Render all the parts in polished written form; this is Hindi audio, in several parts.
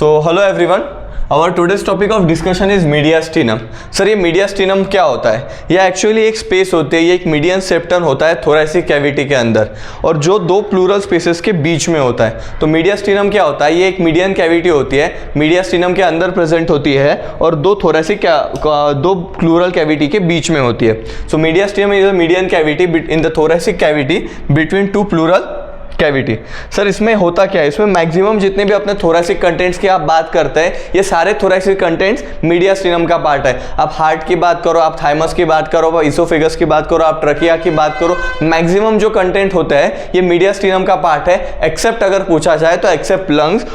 So hello everyone. Our today's topic of discussion is mediastinum. Sir ये mediastinum क्या होता है? ये एक्चुअली एक स्पेस होती है, ये एक मीडियन सेप्टम होता है थोरैसिक कैविटी के अंदर और जो दो प्लूरल स्पेसेस के बीच में होता है। तो mediastinum क्या होता है? ये एक मीडियन कैविटी होती है, mediastinum के अंदर प्रेजेंट होती है और दो प्लूरल कैविटी के बीच में होती है। सो mediastinum is a median cavity in the thoracic cavity between two pleural cavity. Sir इसमें होता क्या है? इसमें मैक्सिमम जितने भी अपने थोरैसिक कंटेंट्स की आप बात करते हैं, ये सारे थोरैसिक कंटेंट्स मीडियास्टिनम का पार्ट है। आप हार्ट की बात करो, आप थाइमस की बात करो, आप इसोफेगस की बात करो, आप ट्रकिया की बात करो, मैक्सिमम जो कंटेंट होता है ये मीडियास्टिनम का पार्ट है। एक्सेप्ट अगर पूछा जाए तो except lungs,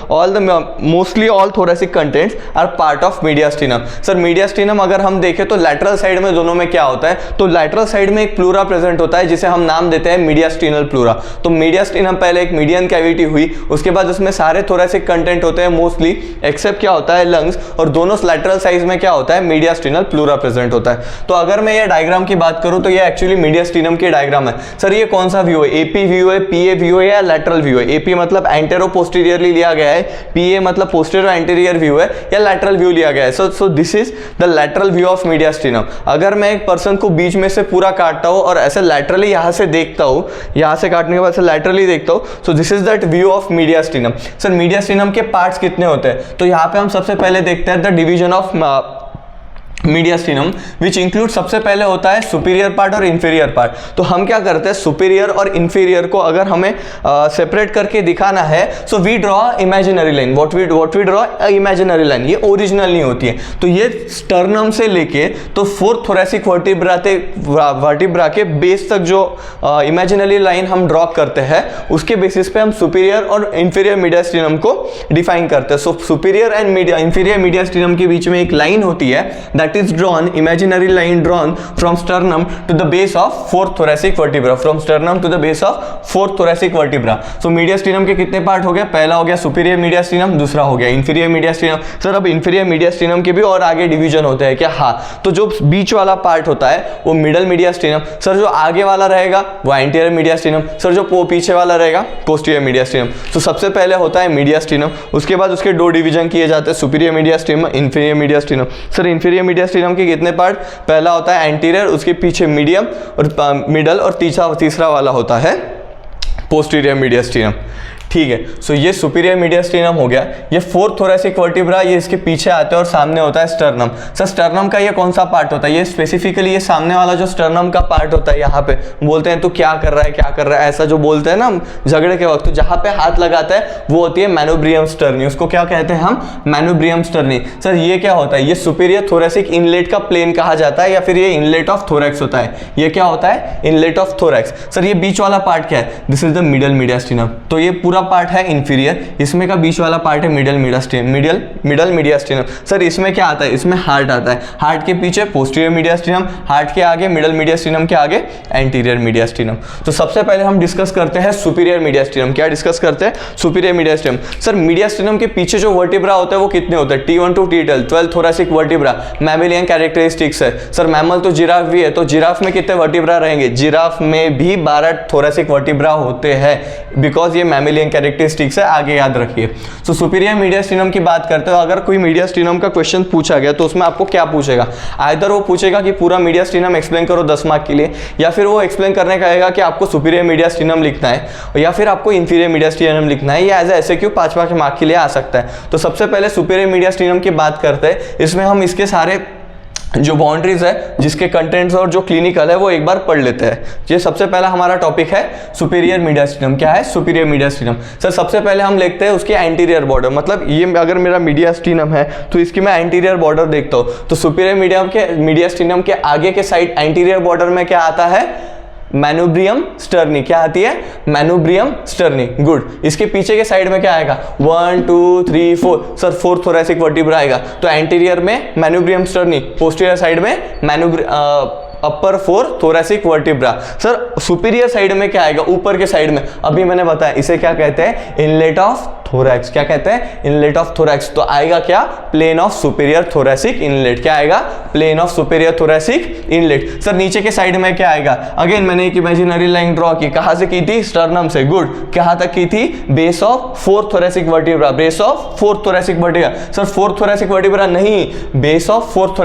mostly all thoracic contents are part of mediastinum. Sir mediastinum अगर हम देखें तो लैटरल साइड में दोनों में क्या होता है? तो लैटरल साइड में एक प्लूरा प्रेजेंट होता है जिसे हम नाम देते हैं मीडियास्टिनल प्लूरा। तो मीडियास्टिनम पहले एक मीडियन कैविटी हुई, उसके बाद उसमें सारे थोरैसिक कंटेंट होते हैं मोस्टली, एक्सेप्ट क्या होता है? लंग्स, और दोनों लैटरल साइज में क्या होता है? मीडियास्टिनल प्लूरा प्रेजेंट होता है। तो अगर मैं ये डायग्राम की बात करूं तो ये एक्चुअली मीडियास्टिनम की डायग्राम है। सर ये कौन सा व्यू है? एपी व्यू है, पीए व्यू है या लैटरल व्यू है? एपी मतलब एंटेरो पोस्टीरियरली लिया गया है, पीए मतलब पोस्टीरियर एंटीरियर व्यू है या लैटरल व्यू लिया गया है। So this is the lateral view of mediastinum. अगर मैं एक पर्सन को बीच में से पूरा काटता हूं और ऐसे लैटरली यहां से देखता हूं, यहां से काटने के बाद से लैटरली देखता हूं, so this is that view of mediastinum. Sir mediastinum के पार्ट्स कितने होते हैं? तो यहाँ पे हम सबसे पहले देखते हैं the division of mediastinum which include, सबसे पहले होता है सुपीरियर पार्ट और इंफीरियर पार्ट। तो हम क्या करते हैं, सुपीरियर और इंफीरियर को अगर हमें सेपरेट करके दिखाना है, so we draw imaginary line. What we draw imaginary line, ये ओरिजिनल नहीं होती है। तो ये स्टर्नम से लेके तो फोर्थ थोरैसिक वर्टिब्रा के बेस तक जो इमेजिनरी लाइन हम ड्रॉ करते हैं, उसके बेसिस पे हम सुपीरियर और इंफीरियर मीडियास्टिनम को डिफाइन करते हैं। सो सुपीरियर एंड इंफीरियर मीडियास्टिनम के बीच में एक लाइन होती है that is drawn, imaginary line drawn from sternum to the base of fourth thoracic vertebra, from sternum to the base of fourth thoracic vertebra. So mediastinum के कितने पार्ट हो गया? पहला हो गया सुपीरियर मीडियास्टिनम, दूसरा हो गया इंफीरियर मीडियास्टिनम। सर अब इंफीरियर मीडियास्टिनम के भी और आगे डिवीजन होते हैं क्या? हाँ, तो जो बीच वाला पार्ट होता है वो मिडल मीडियास्टिनम। सर जो आगे वाला रहेगा वो एंटीरियर मीडियास्टिनम। सर जो पीछे वाला रहेगा पोस्टीरियर मीडियास्टिनम। तो सबसे पहले होता है मीडियास्टिनम, उसके बाद उसके दो डिवीजन किए जाते हैं, superior mediastinum, inferior mediastinum. Sir inferior mediastinum के कितने पार्ट? पहला होता है एंटीरियर, उसके पीछे मीडियम और मिडल, और तीसरा वाला होता है पोस्टीरियर मीडियास्टिनम। ठीक है, सो ये सुपीरियर मीडियास्टिनम हो गया। ये फोर्थ थोरैसिक वर्टिब्रा, ये इसके पीछे आते हैं और सामने होता है स्टर्नम। सर स्टर्नम का ये कौन सा पार्ट होता है? ये स्पेसिफिकली ये सामने वाला जो स्टर्नम का पार्ट होता है, यहाँ पे बोलते हैं तो क्या कर रहा है, क्या कर रहा है, ऐसा जो बोलते हैं ना झगड़े के वक्त, तो जहाँ पे हाथ लगाता है वो होती है मैनोब्रियम स्टर्नी। उसको क्या कहते हैं हम? मैनोब्रियम स्टर्नी। सर ये क्या होता है? ये सुपीरियर थोरैसिक इनलेट का प्लेन कहा जाता है, या फिर ये इनलेट ऑफ थोरैक्स होता है। ये क्या होता है? Inlet of thorax. सर ये बीच वाला पार्ट क्या है? This is the middle mediastinum. तो ये पूरा पार्ट है इंफीरियर, इसमें का बीच वाला पार्ट है मिडल मीडियास्टिनम। सर इसमें क्या आता है? इसमें हार्ट आता है, हार्ट के पीछे पोस्टीरियर मीडियास्टिनम, हार्ट के आगे मिडल मीडियास्टिनम के आगे एंटीरियर मीडियास्टिनम। तो सबसे पहले हम डिस्कस करते हैं सुपीरियर मीडियास्टिनम। क्या डिस्कस करते हैं? Superior mediastinum. सर मीडियास्टिनम के पीछे जो वर्टिब्रा होता है वो कितने होते हैं? T1 to T12, 12 thoracic vertebra. Mammalian characteristics है। सर मैमल तो जिराफ भी है, तो जिराफ में कितने वर्टिब्रा रहेंगे? जिराफ में भी 12 थोरैसिक वर्टिब्रा होते हैं, बिकॉज ये मैमेलियन कैरेक्टरिस्टिक्स है, आगे याद रखिए। सो सुपीरियर मीडियास्टिनम की बात करते हो, अगर कोई मीडियास्टिनम का क्वेश्चन पूछा गया तो उसमें आपको क्या पूछेगा? आइदर वो पूछेगा कि पूरा मीडियास्टिनम एक्सप्लेन करो 10 मार्क के लिए, या फिर वो एक्सप्लेन करने कहेगा कि आपको सुपीरियर मीडियास्टिनम लिखना है, या फिर आपको इंफीरियर मीडियास्टिनम लिखना है, या एज एसएक्यू 5 मार्क के लिए आ सकता है। तो सबसे पहले सुपीरियर मीडियास्टिनम की बात करते हैं। इसमें हम इसके सारे जो बाउंड्रीज है, जिसके कंटेंट्स और जो क्लिनिकल है, वो एक बार पढ़ लेते हैं। ये सबसे पहला हमारा टॉपिक है सुपीरियर मीडियास्टिनम। क्या है सुपीरियर मीडियास्टिनम? सर सबसे पहले हम देखते हैं उसके एंटीरियर बॉर्डर, मतलब ये अगर मेरा मीडियास्टिनम है तो इसकी मैं एंटीरियर बॉर्डर देखता हूँ। तो सुपीरियर मीडियास्टिनम के आगे के साइड एंटीरियर बॉर्डर में क्या आता है? मैनोब्रियम स्टर्नी। क्या आती है? मैनोब्रियम स्टर्नी। गुड। इसके पीछे के साइड में क्या आएगा? 1 2 3 4। सर फोर्थ थोरैसिक वर्टिब्रा आएगा। तो एंटीरियर में मैनोब्रियम स्टर्नी, पोस्टीरियर साइड में अपर 4 thoracic vertebra। Sir superior side में क्या आएगा, ऊपर के साइड में, अभी मैंने बताया इसे क्या कहते हैं, इनलेट ऑफ थोरैक्स। क्या कहते हैं, इनलेट ऑफ थोरैक्स। तो आएगा क्या, plane of superior thoracic inlet. क्या आएगा, plane of superior thoracic inlet. Sir नीचे के साइड में क्या आएगा, अगेन मैंने एक इमेजिनरी लाइन ड्रॉ की, कहां से की थी, स्टर्नम से, गुड, कहां तक की थी, base of 4th thoracic vertebra, base of 4th thoracic vertebra। Sir 4th thoracic vertebra नहीं, base of 4th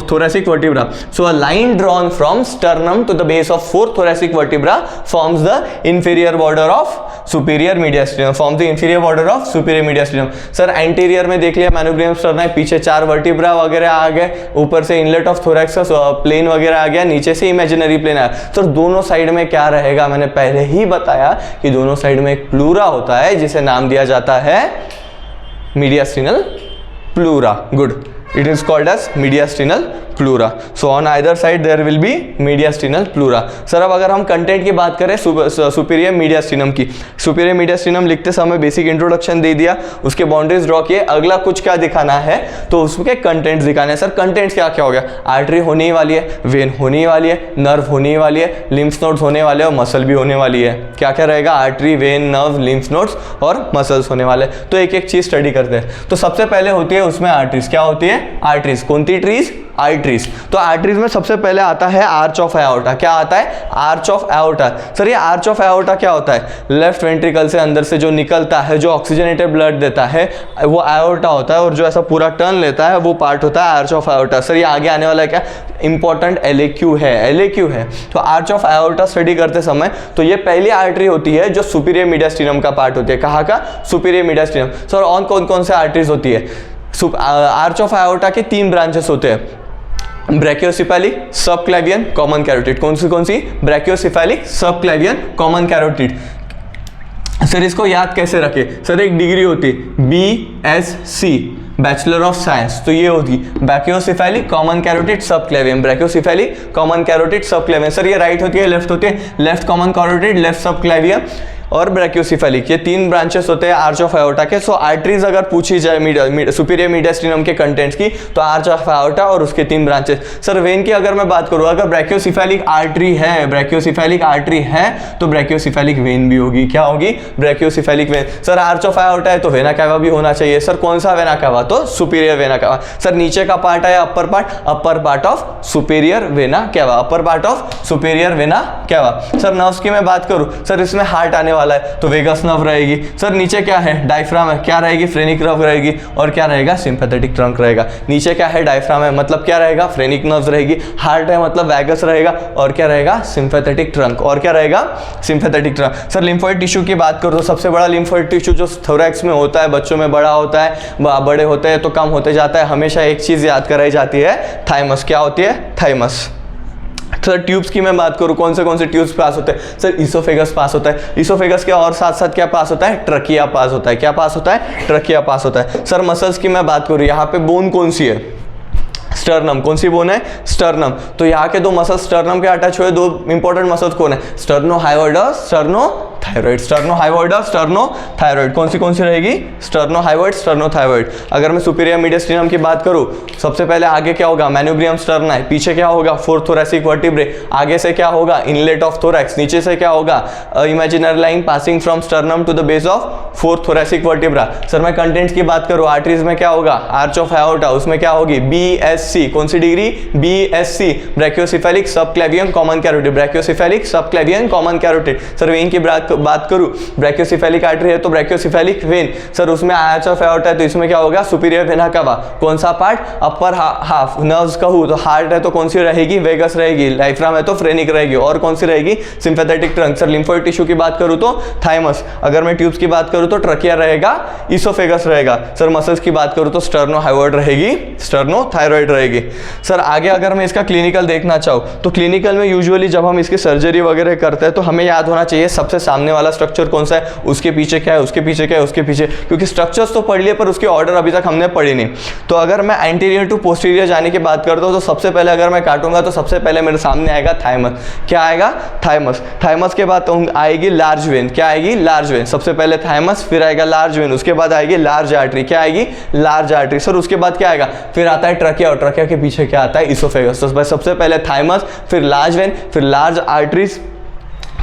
thoracic vertebra। So a line drawn from sternum to the base of 4th thoracic vertebra forms the inferior border of superior mediastinum, forms the inferior border of superior mediastinum। Sir anterior में देख लिया मैनुब्रियम स्टर्ना, पीछे 4 वर्टिब्रा वगैरह आ गए, ऊपर से इनलेट ऑफ थोरैक्स का प्लेन वगैरह आ गया, नीचे से इमेजिनरी प्लेन आया। सर दोनों साइड में क्या रहेगा, मैंने पहले ही बताया कि दोनों साइड में एक प्लूरा होता है जिसे नाम दिया जाता है mediastinal pleura. Good, it is called as mediastinal pleura। so on either side there will be mediastinal pleura। Sir अब अगर हम कंटेंट की बात करें सुपीरियर मीडियास्टिनम की, सुपीरियर मीडियास्टिनम लिखते समय बेसिक इंट्रोडक्शन दे दिया, उसके बाउंड्रीज ड्रॉ किए, अगला कुछ क्या दिखाना है, तो उसके कंटेंट्स दिखाने हैं। सर कंटेंट्स क्या क्या हो गया, आर्टरी होने ही वाली है, वेन होने ही वाली है, नर्व होने ही वाली है, लिम्फ नोड्स होने वाले और मसल भी होने वाली है। क्या क्या रहेगा, artery, when, nerve, lymph nodes और मसल्स होने वाले। तो एक एक चीज स्टडी करते हैं। तो सबसे पहले होती है उसमें आर्टरीज। क्या होती है, आर्टरीज। कौन सी ट्रीज, आर्टरीज। तो आर्टरीज में सबसे पहले आता है आर्च ऑफ एओर्टा। क्या आता है, आर्च ऑफ एओर्टा। सर ये आर्च ऑफ एओर्टा क्या होता है, लेफ्ट वेंट्रिकल से अंदर से जो निकलता है, जो ऑक्सीजनेटेड ब्लड देता है वो एओर्टा होता है, और जो ऐसा पूरा टर्न लेता है वो पार्ट होता है आर्च ऑफ एओर्टा। सर ये आगे आने वाला क्या इंपॉर्टेंट LAQ है, LAQ है। तो आर्च ऑफ एओर्टा स्टडी करते समय तो ये पहली आर्टरी होती है जो सुपीरियर मीडियास्टिनम का पार्ट होती है। कहाँ का, सुपीरियर मीडियास्टिनम। सर और कौन कौन से आर्टरीज होती है, आर्च ऑफ एओर्टा के 3 ब्रांचेस होते हैं, ब्रैकियोसेफेलिक, सबक्लेवियन, कॉमन कैरोटिड। कौन सी, brachiocephalic, subclavian, common carotid. Sir इसको याद कैसे रखे, सर एक डिग्री होती है BSc, बैचलर ऑफ साइंस, तो ये होगी brachiocephalic, common carotid, subclavian, brachiocephalic, common carotid, subclavian. Sir ये राइट होती है, लेफ्ट होती है, left common carotid, left subclavian और ब्रैकियोसेफेलिक। ये 3 ब्रांचेस होते हैं आर्च ऑफ एओर्टा के। सो आर्टरीज अगर पूछी जाए सुपीरियर मीडियास्टिनम के कंटेंट्स की तो आर्च ऑफ एओर्टा और उसके 3 ब्रांचेस। सर वेन की अगर मैं बात करूँ, अगर ब्रैकियोसेफेलिक आर्टरी है, ब्रैकियोसेफेलिक आर्टरी है तो ब्रैकियोसेफेलिक वेन भी होगी। क्या होगी, brachiocephalic vein. Sir arch of aorta है तो वेना कैवा भी होना चाहिए। सर कौन सा वेना कैवा, तो सुपीरियर वेना कैवा। सर नीचे का पार्ट है upper part of superior vena cava, upper part of superior vena cava. Sir nerves की मैं बात करूँ, सर इसमें हार्ट आने वाला है तो वेगस नर्व रहेगी। सर नीचे क्या है, डायफ्राम है, क्या रहेगी, फ्रेनिक नर्व रहेगी, और क्या रहेगा, सिंपैथेटिक ट्रंक रहेगा। नीचे क्या है, डायफ्राम है, मतलब क्या रहेगा, फ्रेनिक नर्व्स रहेगी। हार्ट है मतलब वैगस रहेगा, और क्या रहेगा, सिंपैथेटिक ट्रंक, और क्या रहेगा, sympathetic trunk. Sir lymphoid tissue की बात करो तो सबसे बड़ा लिम्फोइड टिश्यू जो थोरैक्स में होता है, बच्चों में बड़ा होता है, बड़े होते हैं तो कम होते जाता है, हमेशा एक चीज याद कराई जाती है, थाइमस। क्या होती है, थाइमस। सर ट्यूब्स की मैं बात करूं, कौन से ट्यूब्स पास होते हैं, सर इसोफेगस पास होता है, इसोफेगस के और साथ साथ क्या पास होता है, ट्रकिया पास होता है। क्या पास होता है, ट्रकिया पास होता है। सर मसल्स की मैं बात करूं, यहाँ पे बोन कौन सी है, स्टर्नम। कौन सी बोन है, स्टर्नम। तो यहाँ के 2 मसल्स स्टर्नम के अटैच हुए 2 इंपॉर्टेंट मसल्स कौन है, sternohyoids, sternothyroid, sternohyoids, sternothyroid. कौन सी रहेगी, स्टर्नो हाइवॉइड, स्टर्नो थायराइड। अगर मैं सुपीरियर मीडियास्टिनम की बात करूं, सबसे पहले आगे क्या होगा, मैनुब्रियम स्टर्ना है, पीछे क्या होगा, 4th thoracic vertebrae, आगे से क्या होगा, इनलेट ऑफ थोरैक्स, नीचे से क्या होगा, imaginary line passing from sternum to the base of 4th thoracic vertebra। Sir मैं कंटेंट्स की बात करूं, आर्टरीज में क्या होगा, आर्च ऑफ एओर्टा, उसमें क्या होगी, BSc। कौन सी डिग्री, BSc, brachiocephalic, subclavian, common carotid, brachiocephalic, subclavian, common carotid. Sir vein की बात करूं, ब्रैकियोसेफेलिक आर्टरी है तो ब्रैकियोसेफेलिक वेन। सर उसमें आर्च ऑफ एओर्टा है तो इसमें क्या होगा, सुपीरियर वेना कैवा। कौन सा पार्ट, अपर हाफ। नर्व्स कहूं तो हार्ट है तो कौन सी रहेगी, वेगस रहेगी, डायफ्राम है तो फ्रेनिक रहेगी, और कौन सी रहेगी, sympathetic trunk. Sir lymphoid tissue की बात करूं तो थाइमस। अगर मैं ट्यूब्स की बात करूं तो ट्रकिया रहेगा, इसोफेगस रहेगा। सर मसल्स की बात करूं तो स्टर्नो हाइवॉइड रहेगी, स्टर्नो थायराइड रहेगी। सर आगे अगर मैं इसका क्लिनिकल देखना चाहूँ तो क्लिनिकल में यूजुअली जब हम इसकी सर्जरी वगैरह करते हैं तो हमें याद होना चाहिए सबसे सामने सामने वाला स्ट्रक्चर कौन सा है, उसके पीछे क्या है, उसके पीछे क्या है, उसके पीछे, क्योंकि स्ट्रक्चर्स तो पढ़ लिए पर उसके ऑर्डर अभी तक हमने पढ़े नहीं। तो अगर मैं एंटीरियर टू पोस्टीरियर जाने की बात करता हूँ तो सबसे पहले अगर मैं काटूंगा तो सबसे पहले मेरे सामने आएगा थाइमस। क्या आएगा? थाइमस। थाइमस के बाद तो आएगी लार्ज वेन। क्या आएगी? Large when. सबसे पहले थाइमस, फिर आएगा लार्ज वेन, उसके बाद आएगी लार्ज आर्टरी। क्या आएगी? Large artery. सर उसके बाद क्या आएगा? फिर आता है ट्रकिया, और ट्रकिया के पीछे क्या आता है? इसोफेगस। तो सबसे पहले थाइमस, फिर लार्ज वेन, फिर लार्ज आर्टरीज,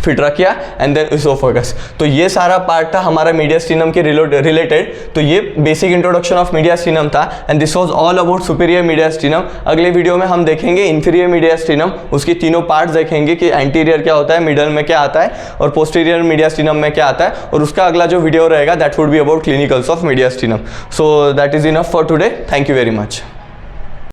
फिर ट्रकिया एंड देन इसोफेगस। तो ये सारा पार्ट था हमारा मीडियास्टिनम के रिलेटेड। तो ये बेसिक इंट्रोडक्शन ऑफ मीडियास्टिनम था and this was all about superior mediastinum. अगले वीडियो में हम देखेंगे इंफीरियर मीडियास्टिनम, उसकी तीनों पार्ट्स देखेंगे कि एंटीरियर क्या होता है, मिडल में क्या आता है और पोस्टीरियर मीडियास्टिनम में क्या आता है, और उसका अगला जो वीडियो रहेगा that would be about clinicals of mediastinum. So that is enough for today. Thank you very much.